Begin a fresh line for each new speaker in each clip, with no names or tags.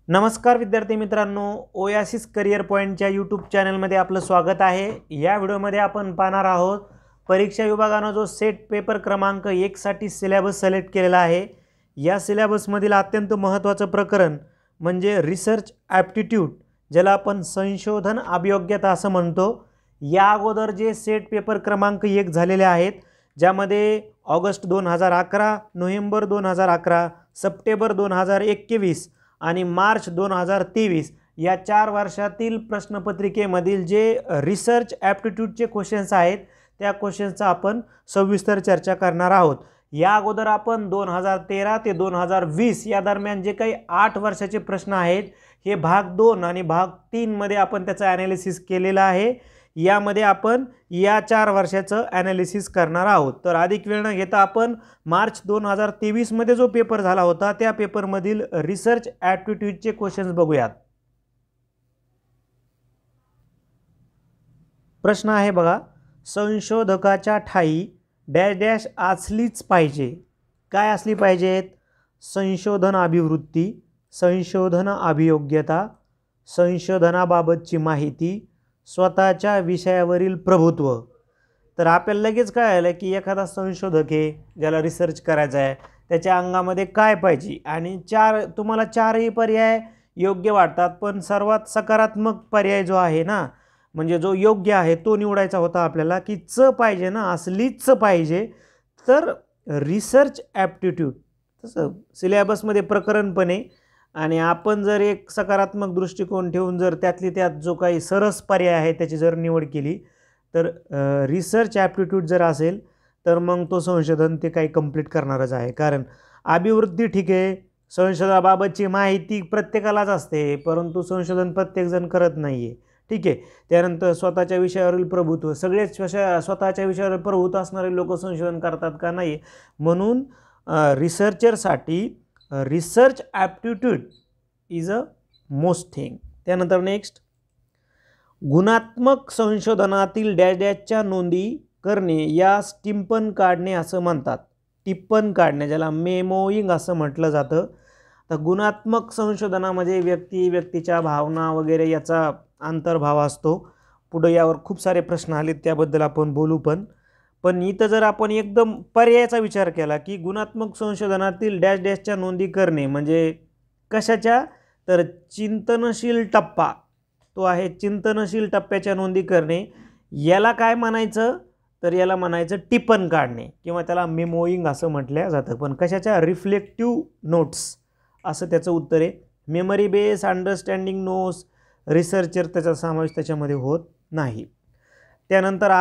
नमस्कार विद्यार्थी मित्रांनो, ओयासिस करिअर पॉईंटच्या यूट्यूब चॅनलमध्ये आपलं स्वागत आहे। या व्हिडिओमध्ये आपण पाहणार आहोत परीक्षा विभागानं जो सेट पेपर क्रमांक 1 साठी सिलेबस सिलेक्ट केलेला आहे। या सिलेबसमधील अत्यंत महत्त्वाचं प्रकरण म्हणजे रिसर्च ॲप्टिट्यूड, ज्याला आपण संशोधन अभियोग्यता असं म्हणतो। या अगोदर जे सेट पेपर क्रमांक 1 झालेले आहेत, ज्यामध्ये ऑगस्ट 2011, नोव्हेंबर 2011, सप्टेंबर 2021 आणि मार्च 2023 या 4 वर्षातील प्रश्नपत्रिकेमधील जे रिसर्च ॲप्टिट्यूडचे क्वेश्चन्स आहेत, त्या क्वेश्चन्सचा आपण सविस्तर चर्चा करणार आहोत। या अगोदर आपण 2013 ते 2020 या दरम्यान जे काही 8 वर्षाचे प्रश्न आहेत, हे भाग 2 आणि भाग 3 मध्ये आपण त्याचं ॲनालिसिस केलेलं आहे। यामध्ये आपण या 4 वर्षाचं ॲनालिसिस करणार आहोत। तर अधिक वेळ न घेता आपण मार्च 2023 मध्ये जो पेपर झाला होता, त्या पेपरमधील रिसर्च ॲप्टिट्यूडचे क्वेश्चन्स बघूयात। प्रश्न आहे बघा, संशोधकाच्या ठाई डॅश डॅश असलीच पाहिजे। काय असली पाहिजेत? संशोधन अभिवृत्ती, संशोधन अभियोग्यता, संशोधनाबाबतची माहिती, स्वतःच्या विषयावरील प्रभुत्व। तर आपल्याला लगेच काय आलं की एखादा संशोधक आहे, ज्याला रिसर्च करायचा आहे, त्याच्या अंगामध्ये काय पाहिजे? आणि तुम्हाला 4ही पर्याय योग्य वाटतात, पण सर्वात सकारात्मक पर्याय जो आहे ना, म्हणजे जो योग्य आहे तो निवडायचा होता आपल्याला, की च पाहिजे ना, असलीच पाहिजे। तर रिसर्च ॲप्टिट्यूड तसं सिलेबसमध्ये प्रकरणपणे, आणि आपण जर एक सकारात्मक दृष्टिकोन ठेवून जर त्यातली त्यात जो काही सरस पर्याय आहे त्याची जर निवड केली, तर रिसर्च ॲप्टिट्यूड जर असेल तर मग तो संशोधन ते काही कंप्लीट करणारच आहे। कारण अभिवृत्ती ठीक आहे, संशोधनाबाबतची माहिती प्रत्येकालाच असते, परंतु संशोधन प्रत्येकजण करत नाही आहे, ठीक आहे। त्यानंतर स्वतःच्या विषयावरील प्रभुत्व, सगळेच स्वतःच्या विषयावर प्रभुत्व असणारे लोक संशोधन करतात का? नाही। म्हणून रिसर्चरसाठी research aptitude is a most thing. त्यानंतर नेक्स्ट, गुणात्मक संशोधनातील डॅश डॅशच्या नोंदी करणे यास टिप्पण काढणे असं म्हणतात। टिप्पण काढणे, ज्याला मेमोईंग असं म्हटलं जातं। तर गुणात्मक संशोधनामध्ये व्यक्तीच्या भावना वगैरे याचा अंतर्भाव असतो। पुढे यावर खूप सारे प्रश्न आलेत, त्याबद्दल आपण बोलू। पण इथं जर आपण एकदम पर्यायाचा विचार केला की गुणात्मक संशोधनातील डॅश डॅशच्या नोंदी करणे म्हणजे कशाच्या? तर चिंतनशील टप्पा, तो आहे चिंतनशील टप्प्याच्या नोंदी करणे। याला काय म्हणायचं? तर याला म्हणायचं टिप्पण काढणे, किंवा त्याला मेमोईंग असं म्हटलं जातं। पण कशाच्या? रिफ्लेक्टिव्ह नोट्स असं त्याचं उत्तर आहे। Memory base understanding notes researcher त्याचा समावेश त्याच्यामध्ये होत नाही। त्यानंतर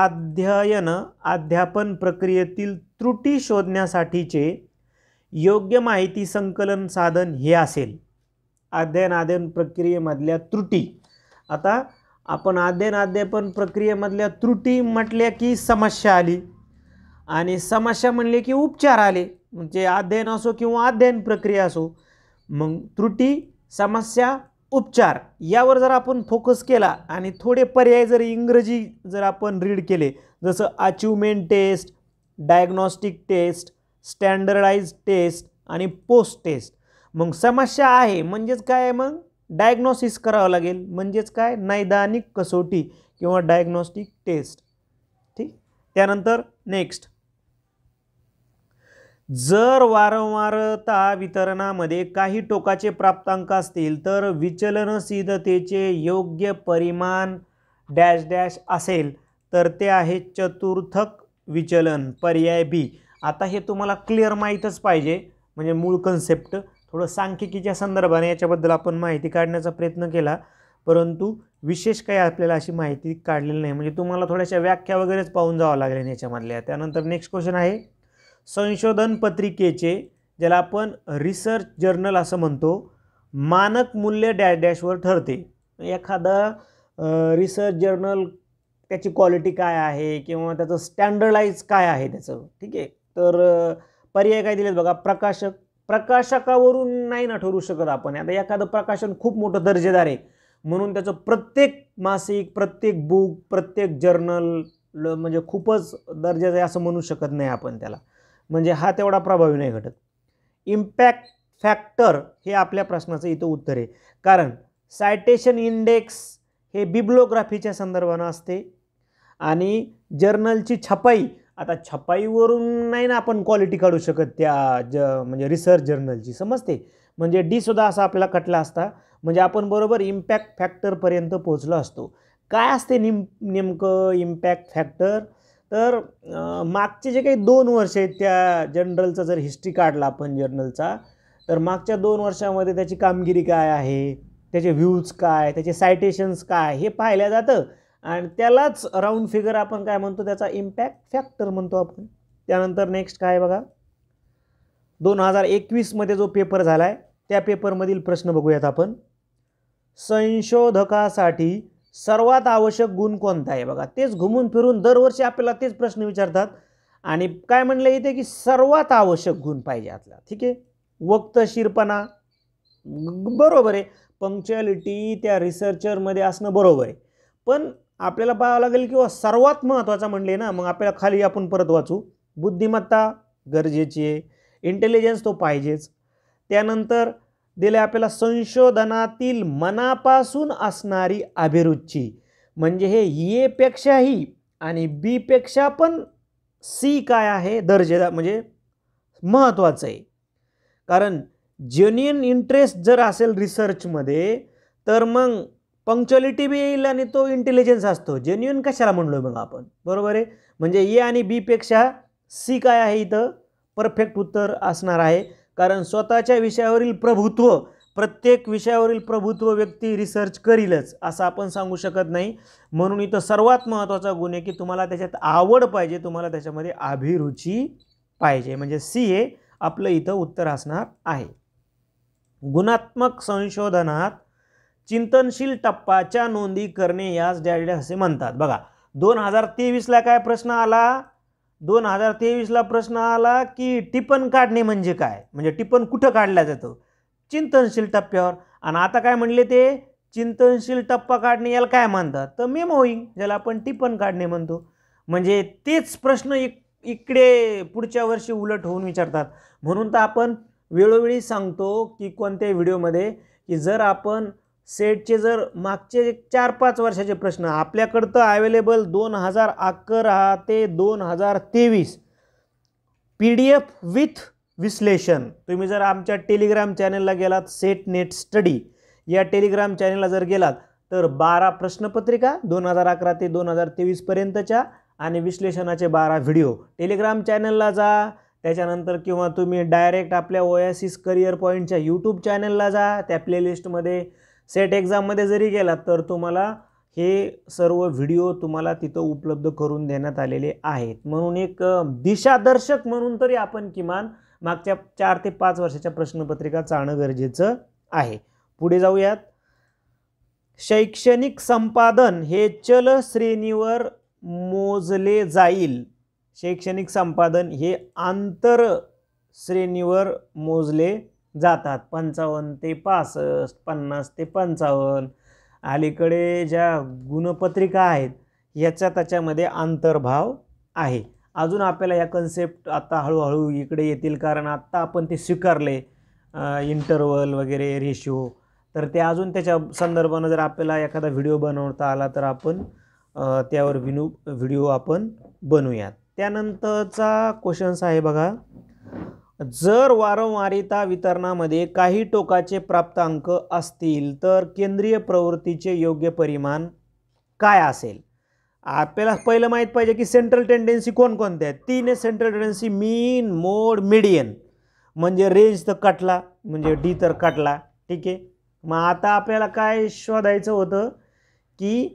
अध्यापन प्रक्रियेतील त्रुटी शोधण्यासाठीचे योग्य माहिती संकलन साधन हे असेल। अध्ययन प्रक्रियेमधल्या त्रुटी, आता आपण अध्यापन प्रक्रियेमधल्या त्रुटी म्हटल्या की समस्या आली, आणि समस्या म्हणले की उपचार आले, म्हणजे अध्ययन असो किंवा अध्ययन प्रक्रिया असो। मग त्रुटी, समस्या, उपचार यावर जर आपण फोकस केला आणि थोडे पर्याय जर इंग्रजी जर आपण रीड केले, जसं achievement test, diagnostic test, standardise test आणि पोस्ट टेस्ट। मग समस्या आहे म्हणजेच काय? मग डायग्नोसिस करावं लागेल, म्हणजेच काय? नैदानिक कसोटी किंवा डायग्नोस्टिक टेस्ट, ठीक। त्यानंतर नेक्स्ट, जर वारंवारता वितरणामध्ये काही टोकाचे प्राप्तांक असतील तर विचलनशीलतेचे योग्य परिमाण डॅश डॅश असेल, तर ते आहे चतुर्थक विचलन, पर्याय बी। आता हे तुम्हाला क्लिअर माहीतच पाहिजे, म्हणजे मूळ कन्सेप्ट। थोडं सांख्यिकीच्या संदर्भाने याच्याबद्दल आपण माहिती काढण्याचा प्रयत्न केला, परंतु विशेष काही आपल्याला अशी माहिती काढलेली नाही, म्हणजे तुम्हाला थोड्याशा व्याख्या वगैरेच पाहून जावं लागेल याच्यामधल्या। त्यानंतर नेक्स्ट क्वेश्चन आहे, संशोधन पत्रिकेचे, ज्याला आपण रिसर्च जर्नल असं म्हणतो, मानक मूल्य डॅश डॅशवर ठरते। एखादा रिसर्च जर्नल त्याची क्वालिटी काय आहे किंवा त्याचं स्टँडर्डाइज काय आहे त्याचं, ठीक आहे। तर पर्याय काय दिलेत बघा, प्रकाशकावरून नाही ना ठरवू शकत आपण। आता एखादं प्रकाशन खूप मोठं दर्जेदार आहे म्हणून त्याचं प्रत्येक मासिक, प्रत्येक बुक, प्रत्येक जर्नल म्हणजे खूपच दर्जाचं आहे असं म्हणू शकत नाही आपण त्याला, म्हणजे हा तेवढा प्रभावी नाही घटक। इम्पॅक्ट फॅक्टर हे आपल्या प्रश्नाचं इथं उत्तर आहे. कारण सायटेशन इंडेक्स हे बिब्लोग्राफीच्या संदर्भानं असते आणि जर्नलची छपाई, आता छपाईवरून नाही ना आपण क्वालिटी काढू शकत त्या म्हणजे रिसर्च जर्नलची, समजते. म्हणजे डी सुद्धा असा आपल्याला कटला असता, म्हणजे आपण बरोबर इम्पॅक्ट फॅक्टरपर्यंत पोहोचलो असतो. काय असते नेमकं इम्पॅक्ट फॅक्टर? तर मागचे जे काही 2 वर्ष आहेत त्या जर्नलचा जर हिस्ट्री काढला आपण जर्नलचा, तर मागच्या 2 वर्षामध्ये त्याची कामगिरी काय आहे, त्याचे व्ह्यूज काय, त्याचे सायटेशन्स काय, हे पाहिलं जातं आणि त्यालाच राऊंड फिगर आपण काय म्हणतो, त्याचा इम्पॅक्ट फॅक्टर म्हणतो आपण. त्यानंतर नेक्स्ट काय बघा, 2021 मध्ये जो पेपर झाला आहे त्या पेपरमधील प्रश्न बघूयात आपण. संशोधकासाठी सर्वात आवश्यक गुण कोणता आहे? बघा, तेच घुमून फिरून दरवर्षी आपल्याला तेच प्रश्न विचारतात आणि काय म्हणलं इथे की सर्वात आवश्यक गुण पाहिजे आपला. ठीक आहे, वक्तशीरपणा बरोबर आहे, पंक्च्युअलिटी त्या रिसर्चरमध्ये असणं बरोबर आहे, पण आपल्याला पाहावं लागेल की सर्वात महत्त्वाचा म्हणले ना, मग आपल्याला खाली आपण परत वाचू. बुद्धिमत्ता गरजेची आहे, इंटेलिजन्स तो पाहिजेच. त्यानंतर दिले आपल्याला संशोधनातील मनापासून असणारी अभिरुची, म्हणजे हे ए पेक्षाही आणि बी पेक्षा पण सी काय आहे, दर्जेदार म्हणजे महत्त्वाचं आहे. कारण जेन्युइन इंटरेस्ट जर असेल रिसर्चमध्ये तर मग पंक्च्युअलिटी बी येईल आणि तो इंटेलिजन्स असतो. जेन्युइन कशाला म्हणलो मग आपण, बरोबर आहे. म्हणजे ए आणि बी पेक्षा सी काय आहे इथं परफेक्ट उत्तर असणार आहे. कारण स्वतःच्या विषयावरील प्रभुत्व, प्रत्येक विषयावरील प्रभुत्व व्यक्ती रिसर्च करीलच असं आपण सांगू शकत नाही. म्हणून इथं सर्वात महत्त्वाचा गुण आहे की तुम्हाला त्याच्यात आवड पाहिजे, तुम्हाला त्याच्यामध्ये अभिरुची पाहिजे, म्हणजे सी हे आपलं इथं उत्तर असणार आहे. गुणात्मक संशोधनात चिंतनशील टप्प्याच्या नोंदी करणे यास डॅश डॅश असे म्हणतात. बघा 2023ला काय प्रश्न आला, 2023ला प्रश्न आला की टिपण काढणे म्हणजे काय, म्हणजे टिपण कुठं काढलं जातं, चिंतनशील टप्प्यावर. आणि आता काय म्हणले ते चिंतनशील टप्पा काढणे याला काय म्हणतात, तर मेमोईंग, ज्याला आपण टिपण काढणे म्हणतो. म्हणजे तेच प्रश्न इकडे पुढच्या वर्षी उलट होऊन विचारतात. म्हणून तर आपण वेळोवेळी सांगतो की कोणत्या व्हिडिओमध्ये की जर आपण सेटचे जर मागचे 4-5 वर्षाचे प्रश्न आपल्याकडं तर अवेलेबल 2011 ते 2023 PDF विथ विश्लेषण. तुम्ही जर आमच्या टेलिग्राम चॅनलला गेलात, सेट नेट स्टडी या टेलिग्राम चॅनलला जर गेलात तर 12 प्रश्नपत्रिका 2011 ते 2023 पर्यंतच्या आणि विश्लेषणाचे 12 व्हिडिओ टेलिग्राम चॅनलला जा. त्याच्यानंतर किंवा तुम्ही डायरेक्ट आपल्या ओएसिस करिअर पॉईंटच्या यूट्यूब चॅनलला जा, त्या प्लेलिस्टमध्ये सेट एक्झाममध्ये जरी गेलात तर तुम्हाला हे सर्व व्हिडिओ तुम्हाला तिथं उपलब्ध करून देण्यात आलेले आहेत. म्हणून एक दिशादर्शक म्हणून तरी आपण किमान मागच्या 4 ते 5 वर्षाच्या प्रश्नपत्रिका चाळणं गरजेचं आहे. पुढे जाऊयात. शैक्षणिक संपादन हे चल श्रेणीवर मोजले जाईल. शैक्षणिक संपादन हे आंतर श्रेणीवर मोजले जातात. 55 ते 65, 50 ते 55. अलीकडे ज्या गुणपत्रिका आहेत याचा त्याच्यामध्ये अंतर्भाव आहे. अजून आपल्याला या कन्सेप्ट आता हळूहळू इकडे येतील, कारण आत्ता आपण ते स्वीकारले इंटरवल वगैरे रेशिओ, तर ते अजून त्याच्या संदर्भानं जर आपल्याला एखादा व्हिडिओ बनवता आला तर आपण त्यावर व्हिडिओ आपण बनवूयात. त्यानंतरचा क्वेश्चन्स आहे बघा, जर वारंवारिता वितरणामध्ये काही टोकाचे प्राप्तांक असतील तर केंद्रीय प्रवृत्तीचे योग्य परिमाण काय असेल? आपल्याला पहिलं माहीत पाहिजे की सेंट्रल टेंडन्सी कोणकोणत्या आहेत. 3 सेंट्रल टेंडन्सी, मीन, मोड, मीडियन. म्हणजे रेंज तर कटला, म्हणजे डी तर कटला. ठीक आहे, मग आता आपल्याला काय शोधायचं होतं की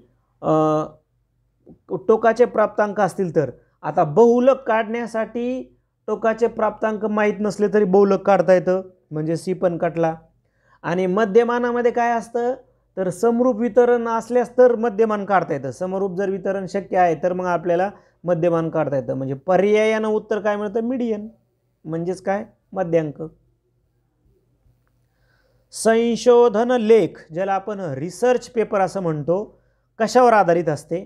टोकाचे प्राप्तांक असतील तर. आता बहुलक काढण्यासाठी टोकाचे प्राप्तांक माहीत नसले तरी बहुलक काढता येतं, म्हणजे सी पण कटला. आणि मध्यमानामध्ये काय असतं तर समरूप वितरण असल्यास तर मध्यमान काढता येतं. समरूप जर वितरण शक्य आहे तर मग आपल्याला मध्यमान काढता येतं. म्हणजे पर्यायानं उत्तर काय मिळतं, मीडियन, म्हणजेच काय, मध्यांक. संशोधन लेख ज्याला आपण रिसर्च पेपर असं म्हणतो कशावर आधारित असते?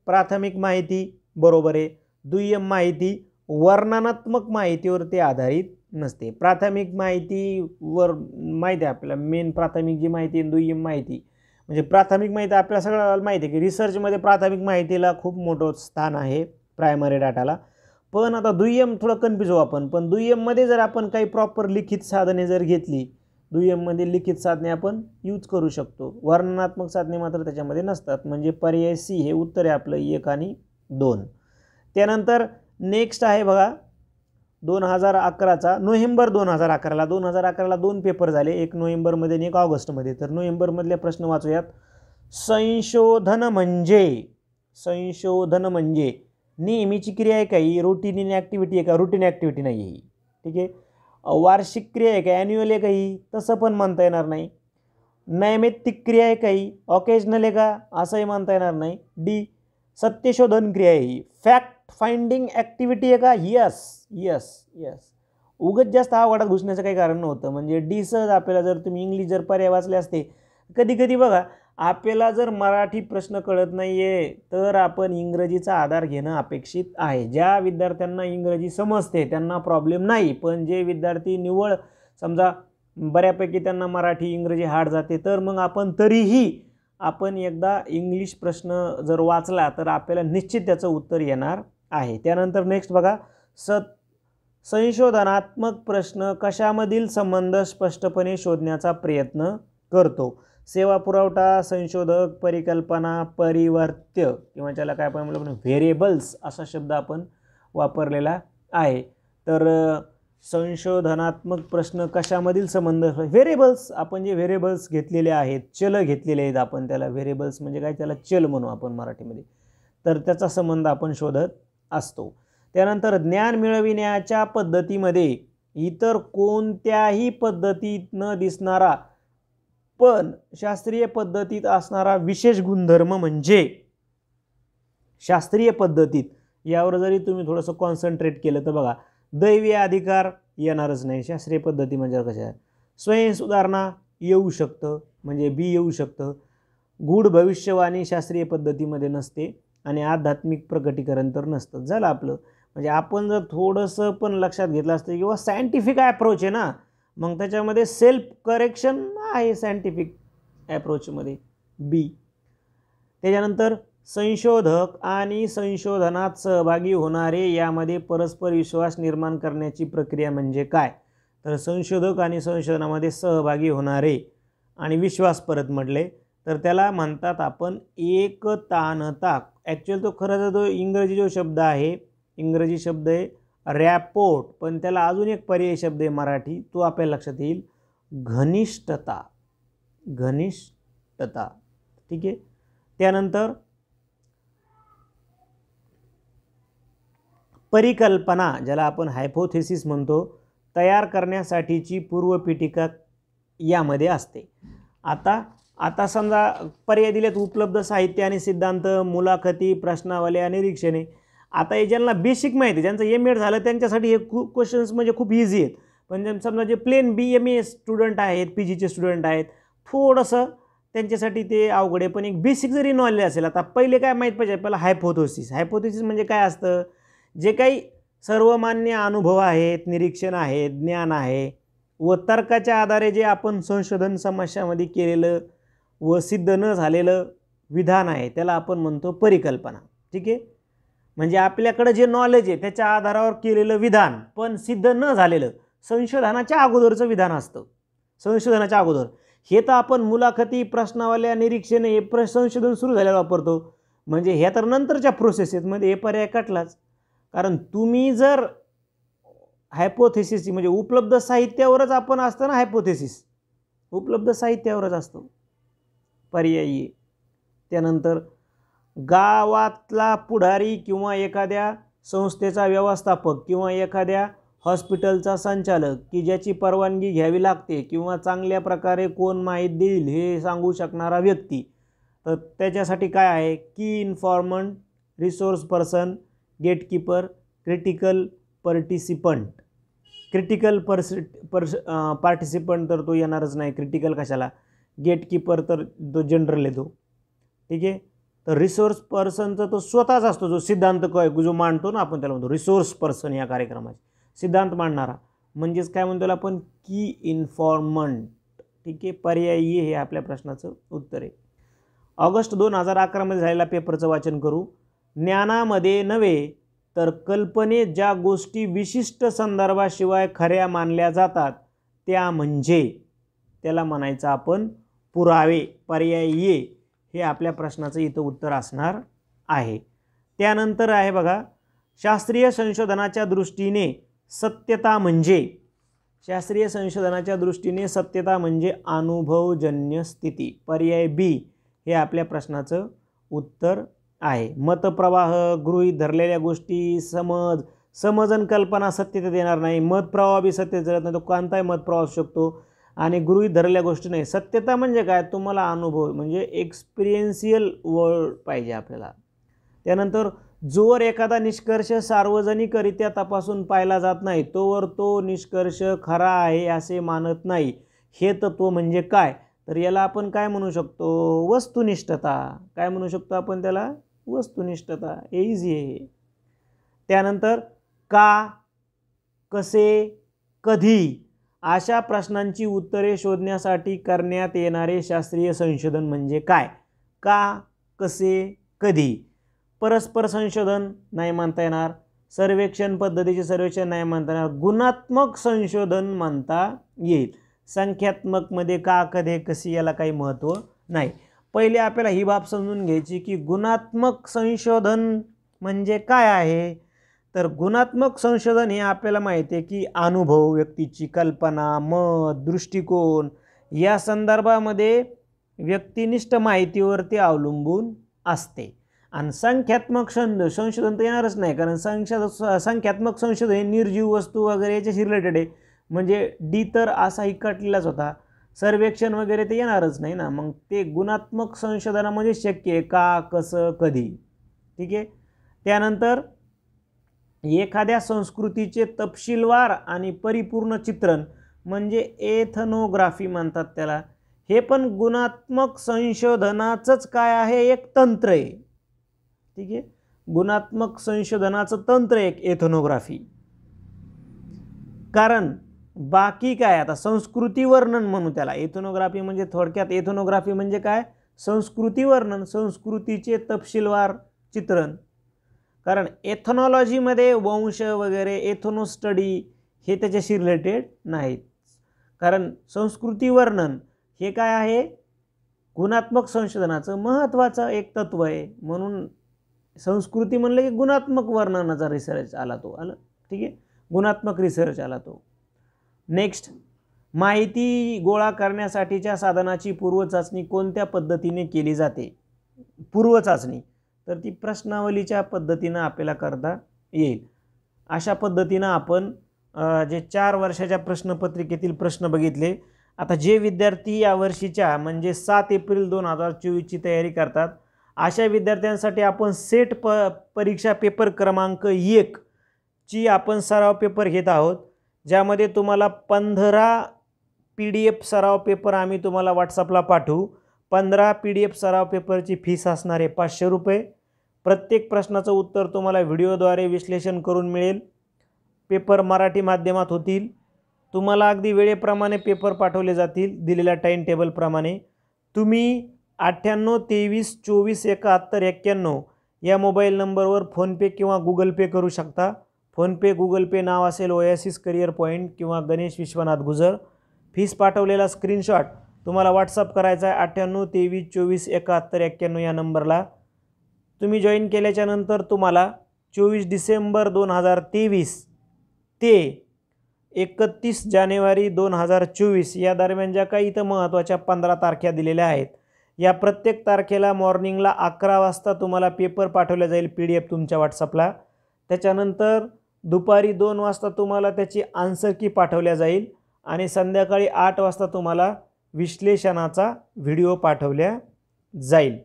प्राथमिक माहिती बरोबर आहे, दुय्यम माहिती वर्णनात्मक माहितीवर ते आधारित नसते. प्राथमिक माहितीवर माहिती आहे आपल्याला, मेन प्राथमिक जी माहिती आहे, दुय्यम माहिती. म्हणजे प्राथमिक माहिती आपल्याला सगळ्याला माहिती आहे की रिसर्चमध्ये प्राथमिक माहितीला खूप मोठं स्थान आहे, प्रायमरी डाटाला. पण आता दुय्यम थोडं कन्फ्यूज होऊ आपण. पण दुय्यममध्ये जर आपण काही प्रॉपर लिखित साधने जर घेतली, दुय्यममध्ये लिखित साधने आपण यूज करू शकतो. वर्णनात्मक साधने मात्र त्याच्यामध्ये नसतात. म्हणजे पर्याय सी हे उत्तर आहे आपलं 1 आणि 2. त्यानंतर नेक्स्ट आहे बघा 2011चा, नोव्हेंबर 2011ला. 2011ला 2 पेपर झाले, एक नोव्हेंबरमध्ये आणि एक ऑगस्टमध्ये. तर नोव्हेंबरमधले प्रश्न वाचूयात. संशोधन म्हणजे नेहमीची क्रिया आहे का ही? रुटीन ॲक्टिव्हिटी आहे का? रुटीन ॲक्टिव्हिटी नाही ही. ठीक आहे. वार्षिक क्रिया आहे का? ॲन्युअल आहे का ही? तसं पण म्हणता येणार नाही. नैमित्तिक क्रिया आहे का ही? ऑकेजनल आहे का? असंही म्हणता येणार नाही. डी सत्यशोधन क्रिया आहे ही. फॅक्ट फाइंडिंग ॲक्टिव्हिटी आहे का? यस. उगत जास्त अवघडात घुसण्याचं काही कारण नव्हतं. म्हणजे डी सहज आपल्याला, जर तुम्ही इंग्लिश जर पर्याय वाचले असते, कधी कधी बघा आपल्याला जर मराठी प्रश्न कळत नाही आहे तर आपण इंग्रजीचा आधार घेणं अपेक्षित आहे. ज्या विद्यार्थ्यांना इंग्रजी समजते त्यांना प्रॉब्लेम नाही. पण जे विद्यार्थी निव्वळ समजा बऱ्यापैकी त्यांना मराठी इंग्रजी हार्ड जाते, तर मग आपण तरीही आपण एकदा इंग्लिश प्रश्न जर वाचला तर आपल्याला निश्चित त्याचं उत्तर येणार आहे. त्यानंतर नेक्स्ट बघा, संशोधनात्मक प्रश्न कशामधील संबंध स्पष्टपणे शोधण्याचा प्रयत्न करतो? सेवा पुरवठा, संशोधक, परिकल्पना, परिवर्त्य किंवा ज्याला काय आपण म्हणतो व्हेरिएबल्स असा शब्द आपण वापरलेला आहे. तर संशोधनात्मक प्रश्न कशामधील संबंध? व्हेरिएबल्स. आपण जे व्हेरिएबल्स घेतलेले आहेत, चल घेतलेले आहेत आपण, त्याला व्हेरिएबल्स म्हणजे काय, त्याला चल म्हणू आपण मराठीमध्ये. तर त्याचा संबंध आपण शोधत असतो. त्यानंतर ज्ञान मिळविण्याच्या पद्धतीमध्ये इतर कोणत्याही पद्धतीत न दिसणारा पण शास्त्रीय पद्धतीत असणारा विशेष गुणधर्म म्हणजे? शास्त्रीय पद्धतीत यावर जरी तुम्ही थोडंसं कॉन्सन्ट्रेट केलं तर बघा, दैवी अधिकार येणारच नाही शास्त्रीय पद्धती म्हणजे कशा. स्वयंसुधारणा येऊ शकतं, म्हणजे बी येऊ शकतं. गूढ भविष्यवाणी शास्त्रीय पद्धतीमध्ये नसते आणि आध्यात्मिक प्रकटीकरण तर नसतं. झालं आपलं. म्हणजे आपण जर थोडंसं पण लक्षात घेतलं असतं किंवा सायंटिफिक ॲप्रोच आहे ना, मग त्याच्यामध्ये सेल्फ करेक्शन आहे सायंटिफिक ॲप्रोचमध्ये, बी. त्याच्यानंतर संशोधक आणि संशोधनात सहभागी होणारे यामध्ये परस्पर विश्वास निर्माण करण्याची प्रक्रिया म्हणजे काय? तर संशोधक आणि संशोधनामध्ये सहभागी होणारे आणि विश्वास परत म्हटले तर त्याला म्हणतात आपण एकतानता. ॲक्च्युअल तो खरं तर तो इंग्रजी जो शब्द आहे, इंग्रजी शब्द आहे रॅपोर्ट, पण त्याला अजून एक पर्यायी शब्द आहे मराठी, तो आपल्याला लक्षात येईल, घनिष्ठता. ठीक आहे. त्यानंतर परिकल्पना, ज्याला आपण हायपोथेसिस म्हणतो, तयार करण्यासाठीची पूर्वपीठिका यामध्ये असते. आता समजा पर्याय दिलेत, उपलब्ध साहित्य आणि सिद्धांत, मुलाखती, प्रश्नावल्या, निरीक्षणे. आता हे ज्यांना बेसिक माहिती, ज्यांचं एम.एड झालं त्यांच्यासाठी हे खूप क्वेश्चन्स म्हणजे खूप इझी आहेत. पण समजा जे प्लेन BMA स्टुडंट आहेत, PGचे स्टुडंट आहेत, थोडंसं त्यांच्यासाठी ते अवघड आहे. पण एक बेसिक जरी नॉलेज असेल, आता पहिले काय माहीत पाहिजे आपल्याला, हायपोथेसिस म्हणजे काय असतं? जे काही सर्वमान्य अनुभव आहेत, निरीक्षण आहेत, ज्ञान आहे व तर्काच्या आधारे जे आपण संशोधन समस्यामध्ये केलेलं व सिद्ध न झालेलं विधान आहे त्याला आपण म्हणतो परिकल्पना. ठीक आहे. म्हणजे आपल्याकडे जे नॉलेज आहे त्याच्या आधारावर केलेलं विधान पण सिद्ध न झालेलं संशोधनाच्या अगोदरचं विधान असतं. संशोधनाच्या अगोदर हे तर आपण मुलाखती, प्रश्नावल्या, निरीक्षण हे संशोधन सुरू झाल्यावर वापरतो. म्हणजे ह्या तर नंतरच्या प्रोसेसमध्ये हे पर्याय कटलाच. कारण तुम्ही जर हायपोथेसिस म्हणजे उपलब्ध साहित्यावरच आपण असतं ना, हायपोथेसिस उपलब्ध साहित्यावरच असतो पर्यायी. त्यानंतर गावातला पुढारी किंवा एखाद्या संस्थेचा व्यवस्थापक किंवा एखाद्या हॉस्पिटलचा संचालक की ज्याची परवानगी घ्यावी लागते किंवा चांगल्या प्रकारे कोण माहिती देईल हे सांगू शकणारा व्यक्ती, तर त्याच्यासाठी काय आहे? की informant, resource person, gatekeeper, critical participant. Participant तर तो येणारच नाही, क्रिटिकल कशाला. गेटकीपर तर तो जनरल येतो. ठीक आहे. तर रिसोर्स पर्सनचा तो स्वतःच असतो, जो सिद्धांत जो मांडतो ना आपण त्याला म्हणतो रिसोर्स पर्सन. या कार्यक्रमाचे सिद्धांत मांडणारा म्हणजेच काय म्हणतो त्याला आपण की इन्फॉर्मंट. ठीक आहे, पर्यायी हे आपल्या प्रश्नाचं उत्तर आहे. ऑगस्ट 2011 मध्ये झालेल्या पेपरचं वाचन करू. ज्ञानामध्ये नव्हे तर कल्पनेत ज्या गोष्टी विशिष्ट संदर्भाशिवाय खऱ्या मानल्या जातात त्या म्हणजे, त्याला म्हणायचं आपण पुरावे. पर्यायी हे आपल्या प्रश्नाचं इथं उत्तर असणार आहे. त्यानंतर आहे बघा, शास्त्रीय संशोधनाच्या दृष्टीने सत्यता म्हणजे, शास्त्रीय संशोधनाच्या दृष्टीने सत्यता म्हणजे अनुभवजन्य स्थिती. पर्याय बी हे आपल्या प्रश्नाचं उत्तर आहे. मतप्रवाह, गृहीत धरलेल्या गोष्टी, समजन कल्पना सत्यता देणार नाही. मतप्रवाह बी सत्य जळत नाही, तो कोणताही मतप्रवाह असू शकतो. आणि गृहीत धरलेल्या गोष्टी नाही. सत्यता म्हणजे काय, तुम्हाला अनुभव म्हणजे एक्सपिरियन्शियल वर्ड पाहिजे आपल्याला. त्यानंतर जोवर एखादा निष्कर्ष सार्वजनिकरित्या तपासून पाहिला जात नाही तोवर तो निष्कर्ष खरा आहे असे मानत नाही. हे तत्व म्हणजे काय, तर याला आपण काय म्हणू शकतो, वस्तुनिष्ठता. काय म्हणू शकतो आपण त्याला, वस्तुनिष्ठता. हे इझी आहे. त्यानंतर का, कसे, कधी अशा प्रश्नांची उत्तरे शोधण्यासाठी करण्यात येणारे शास्त्रीय संशोधन म्हणजे काय. का, कसे, कधी. परस्पर संशोधन नाही म्हणता येणार. सर्वेक्षण पद्धतीचे सर्वेक्षण नाही म्हणता येणार. गुणात्मक संशोधन म्हणता येईल. संख्यात्मकमध्ये का, कधी, कशी याला काही महत्त्व नाही. पहिले आपल्याला ही बाब समजून घ्यायची की गुणात्मक संशोधन म्हणजे काय आहे. तर गुणात्मक संशोधन हे आपल्याला माहिती आहे की अनुभव, व्यक्तीची कल्पना, मत, दृष्टिकोन या संदर्भामध्ये व्यक्तिनिष्ठ माहितीवरती अवलंबून असते. आणि संख्यात्मक संशोधन तर येणारच नाही, कारण संख्यात्मक संशोधन हे निर्जीव वस्तू वगैरे याच्याशी रिलेटेड आहे. म्हणजे डी तर असा इकटलेलाच होता. सर्वेक्षण वगैरे ते येणारच नाही ना. मग ते गुणात्मक संशोधनामध्ये शक्य आहे का, कसं, कधी. ठीक आहे. त्यानंतर एखाद्या संस्कृतीचे तपशीलवार आणि परिपूर्ण चित्रण म्हणजे एथनोग्राफी म्हणतात त्याला. हे पण गुणात्मक संशोधनाचंच काय आहे, एक तंत्र आहे. ठीक आहे, गुणात्मक संशोधनाचं तंत्र एक एथनोग्राफी. कारण बाकी काय, आता संस्कृती वर्णन म्हणू त्याला. एथनोग्राफी म्हणजे थोडक्यात एथनोग्राफी म्हणजे काय, संस्कृती वर्णन, संस्कृतीचे तपशीलवार चित्रण. कारण एथनॉलॉजीमध्ये वंश वगैरे, एथनो स्टडी हे त्याच्याशी रिलेटेड नाहीत. कारण संस्कृती वर्णन हे काय आहे, गुणात्मक संशोधनाचं महत्त्वाचं एक तत्व आहे. म्हणून संस्कृती म्हणलं की गुणात्मक वर्णनाचा रिसर्च आला तो. आलं, ठीक आहे, गुणात्मक रिसर्च आला तो. नेक्स्ट, माहिती गोळा करण्यासाठीच्या साधनाची पूर्वचाचणी कोणत्या पद्धतीने केली जाते. पूर्वचाचणी तर ती प्रश्नावलीच्या पद्धतीनं आपल्याला करता येईल. अशा पद्धतीनं आपण जे 4 वर्षाच्या प्रश्नपत्रिकेतील प्रश्न बघितले. आता जे विद्यार्थी या वर्षीच्या म्हणजे 7 एप्रिल 2024ची तयारी करतात अशा विद्यार्थ्यांसाठी आपण सेट परीक्षा पेपर क्रमांक 1 ची आपण सराव पेपर घेत आहोत. ज्यामध्ये तुम्हाला 15 PDF सराव पेपर आम्ही तुम्हाला व्हॉट्सअपला पाठवू. 15 PDF सराव पेपरची फीस असणार आहे 500 रुपये. प्रत्येक प्रश्नाचं उत्तर तुम्हाला व्हिडिओद्वारे विश्लेषण करून मिळेल. पेपर मराठी माध्यमात होतील. तुम्हाला अगदी वेळेप्रमाणे पेपर पाठवले जातील दिलेल्या टाईम टेबलप्रमाणे. तुम्ही 98 23 24 71 91 या मोबाईल नंबरवर फोनपे किंवा गुगल पे करू शकता. फोनपे गुगल पे नाव असेल ओएसिस करिअर पॉईंट किंवा गणेश विश्वनाथ गुजर. फीस पाठवलेला स्क्रीनशॉट तुम्हाला व्हॉट्सअप करायचा आहे 98 23 24 71 91 या नंबरला. तुम्ही जॉईन केल्याच्या नंतर तुम्हाला 24 डिसेंबर 2023 ते 31 जानेवारी 2024 या दरम्यान ज्या काही इथं महत्त्वाच्या 15 तारखा दिलेल्या आहेत, या प्रत्येक तारखेला मॉर्निंगला 11 वाजता तुम्हाला पेपर पाठवला जाईल PDF तुमच्या व्हॉट्सअपला. त्याच्यानंतर दुपारी 2 वाजता तुम्हाला त्याची आन्सर की पाठवल्या जाईल आणि संध्याकाळी 8 वाजता तुम्हाला विश्लेषणाचा व्हिडिओ पाठवल्या जाईल.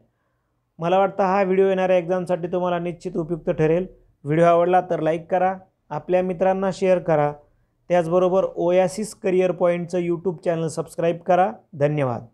मला वाटतं हा व्हिडिओ येणाऱ्या एक्झामसाठी तुम्हाला निश्चित उपयुक्त ठरेल. व्हिडिओ आवडला तर लाईक करा, आपल्या मित्रांना शेअर करा. त्याचबरोबर ओएसिस करिअर पॉईंटचं यूट्यूब चॅनल सबस्क्राईब करा. धन्यवाद.